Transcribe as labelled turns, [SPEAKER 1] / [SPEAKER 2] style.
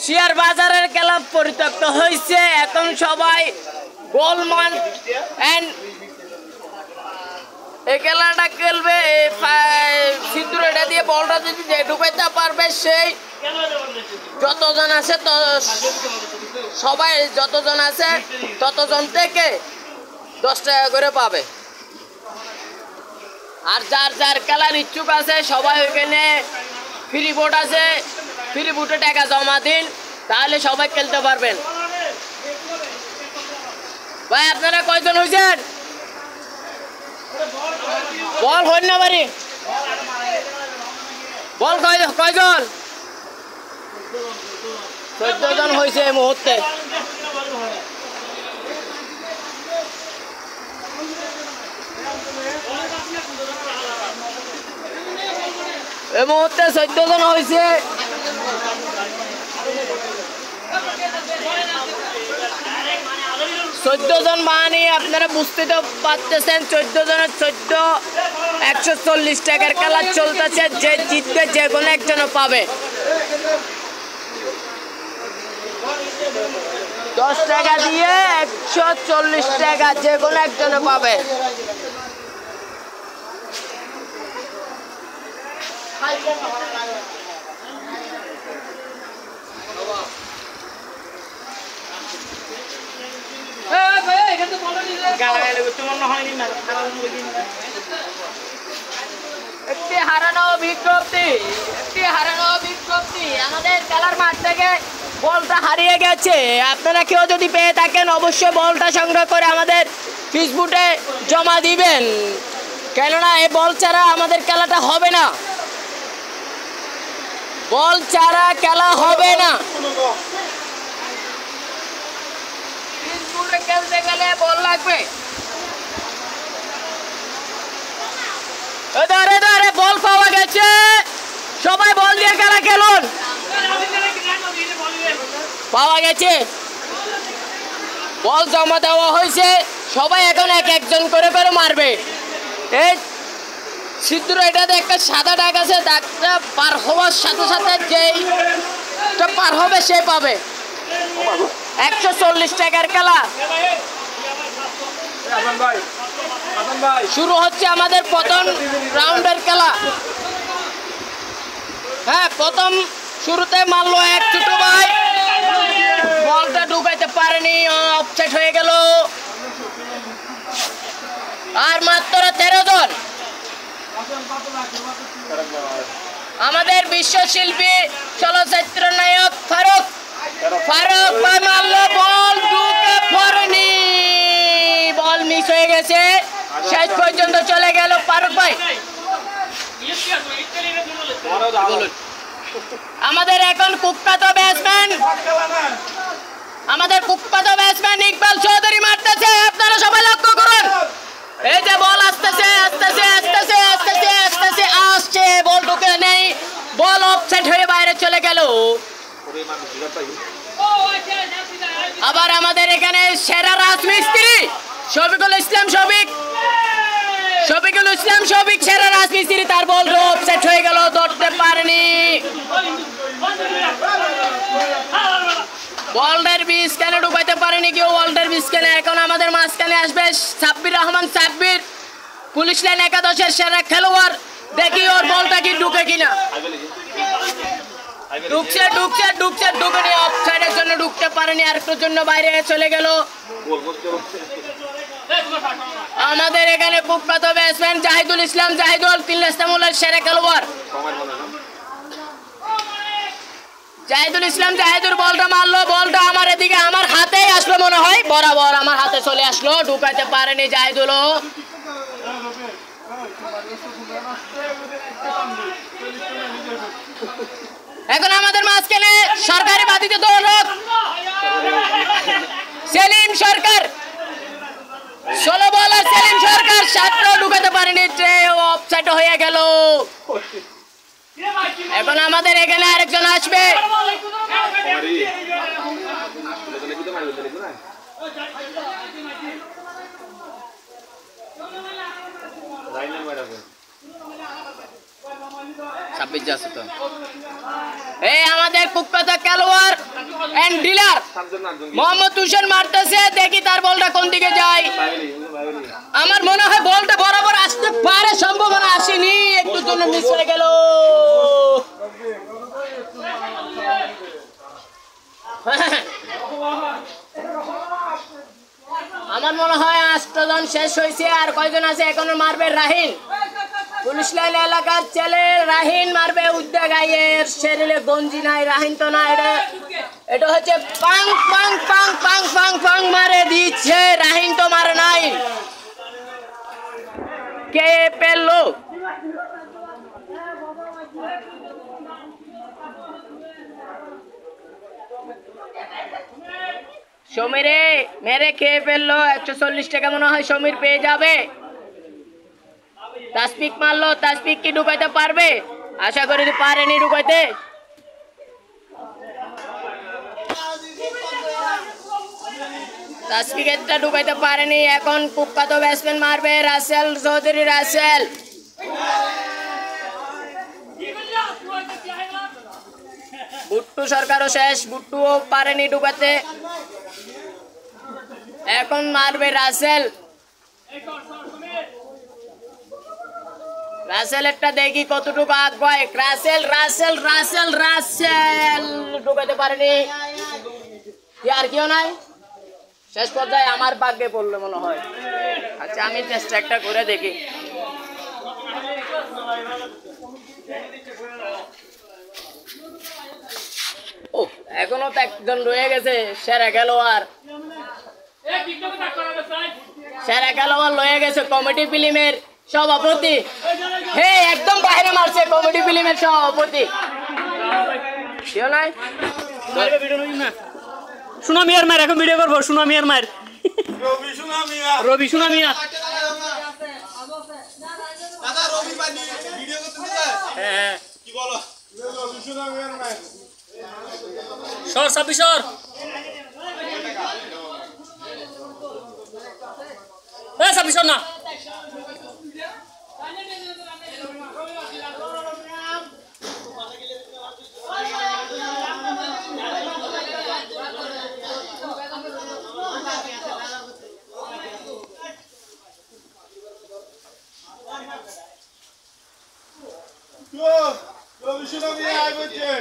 [SPEAKER 1] Share বাজারের খেলা পরিত্যক্ত হয়েছে। এখন সবাই গোলমান এন্ড এই খেলাটা খেলবে। সিঁদুর এটা দিয়ে বলটা যদি ঢুকাইতে পারবে সেই যতজন আছে সবাই যতজন আছে ততজন থেকে 10 টাকা করে পাবে। আর যার যার খেলার ইচ্ছুক আছে সবাই ওইখানে ফ্রি ভোট আছে, ফ্রি ভোটে টাকা জমা দিন, তাহলে সবাই খেলতে পারবেন। ভাই আপনারা কয়জন হয়েছেন? বল হইন না বাড়ি বল কয়জন? 14 জন হয়েছে এই মুহূর্তে। এই মুহূর্তে 14 জন হয়েছে। জন মানে আপনারা বুঝতে তো পারতেছেন 14 জনের 14 140 টাকার খেলা চলতেছে। যে জিতবে যে কোনো একজনও পাবে 10 টাকা দিয়ে 140 টাকা যে কোনো একজনও পাবে। একটি হারানো বিজ্ঞপ্তি আমাদের খেলার মাঠ থেকে বলটা হারিয়ে গেছে। আপনারা কেউ যদি পেয়ে থাকেন অবশ্যই বলটা সংগ্রহ করে আমাদের ফেসবুকে জমা দিবেন, কেননা এই বল ছাড়া আমাদের খেলাটা হবে না। বল ছাড়া খেলা হবে না। ফেসবুকে খেলতে গেলে বল লাগবে। বল পাওয়া গেছে, সবাই বল দিয়ে খেলা খেলুন। পাওয়া গেছে, বল জমা দেওয়া হয়েছে, সবাই এখন একজন করে মারবে। এই সিদ্ধুর এটাতে একটা সাদা দাগ আছে, দাগটা পার হওয়ার সাথে সাথে যেইটা পার হবে সে পাবে 140 টাকার খেলা। শুরু হচ্ছে আমাদের প্রথম রাউন্ডের খেলা। হ্যাঁ, প্রথম শুরুতে মারলো এক ছোট ভাই, বলটা ঢুকাইতে পারেনি, অফসাইড হয়ে গেল। আর মাত্র 13 জন। আমাদের বিশ্ব শিল্পী চলচ্চিত্র নায়ক ফারুক মারলো, বল ঢুকে পড়েনি, বল মিস হয়ে গেছে। শেষ পর্যন্ত চলে গেল ফারুক ভাই। আমাদের এখন কুখ্যাত ব্যাটসম্যান ইকবাল চৌধুরী মারতেছে। আপনারা সবাই লক্ষ্য করুন, এই যে বল আসতেছে, বল ঢুকে নেই, বল অফসাইড হয়ে বাইরে চলে গেল। আবার আমাদের এখানে সেরা রাজমিস্ত্রি শফিকুল ইসলাম সেরা রাজমিস্ত্রি, তার বল অফসাইড হয়ে গেল, ধরতে পারেনি। ওয়ার্ল্ডের বিষ কেন ঢুকাইতে পারেনি কেউ, ওয়ার্ল্ডের বিষ কেন। এখন আমাদের মাঝখানে আসবে সাব্বির রহমান, পুলিশ লাইন একাদশের সেরা খেলোয়াড়। দেখি ওর বলটা কি ঢুকে কিনা। ঢুকেনি, অফসাইডের জন্য ঢুকতে পারেনি, আরেকটার জন্য বাইরে চলে গেল। আমাদের এখানে কুখ্যাত ব্যাটসম্যান জাহিদুল ইসলাম, তিন ইস্তাম্বুলের সেরা খেলোয়াড়। জাহিদুর বলটা মারলো, বলটা আমার এদিকে আমার হাতেই আসলো মনে হয়, বরাবর আমার হাতে চলে আসলো, ঢুকাইতে পারেনি জাহিদুল। এখন আমাদের মাঝখানে সরকারি বাধিত দৌড়ক সেলিম সরকার, 16 বলার সেলিম সরকার, 7টা ঢুকাতে পারেনি, অফসাইড হয়ে গেল। এখন আমাদের এখানে আরেকজন আসবে। এই আমাদের কুখ্যাত খেলোয়াড় এন্ড ডিলার মোহাম্মদ হোসেন মারতেছে, দেখি তার বলটা কোন দিকে যায়। আমার মনে হয় বলটা বরাবর আসতে পারে, সম্ভাবনা আসেনি, একটু জন্য মিস হয়ে গেল। আমার মনে হয় 8 জন শেষ হয়েছে, আর কয়জন আছে এখনো মারবে রাহিন। পুলিশ লাইন এলাকার ছেলে রাহিন মারবে উদ্যোগাইয়ের শরীরে গঞ্জি নাই, রাহিন তো না, এটা হচ্ছে পাং পাং পাং পাং পাং পাং মারে দিচ্ছে, রাহিন তো মারে নাই। কে পেলো? সমীরে মেরে খেয়ে ফেললো, 140 টাকা মনে হয় সমীর পেয়ে যাবে। তাসপিক মারলো, তাসপিক কি ঢুকাইতে পারবে? আশা করি পারেনি ঢুকাইতে। তাসপিক এটা ঢুকাইতে পারেনি। এখন কুখ্যাত ব্যাটসম্যান মারবে রাসেল চৌধুরী, রাসেল। বুট্টু সরকারও শেষ, বুট্টুও পারেনি ঢুকাতে। এখন মারবে রাসেল। রাসেল একটা দেখি কতটুকু আগে। রাসেল রাসেল রাসেল রাসেল ঢুকাতে পারেনি। আর কেউ নাই, শেষ পর্যায়ে আমার ভাগ্যে পড়লো মনে হয়। আচ্ছা আমি চেষ্টা একটা করে দেখি। ও এখনো তো একজন রয়ে গেছে, সেরা খেলোয়াড়। সেরা খেলোয়াড় লয়ে গেছে কমেডি ফিল্মের সভাপতি। হে একদম বাইরে মারছে কমেডি ফিল্মের সভাপতি। কেউ নাই,
[SPEAKER 2] সুনা মিয়ার মার, এখন ভিডিও করবো। সুনা মিয়ার মার, রবি সুনা মিয়া। হ্যাঁ কি বলো, সর সাবি সর। সাবি সর না।
[SPEAKER 3] Yo, yo, vi should have been able to.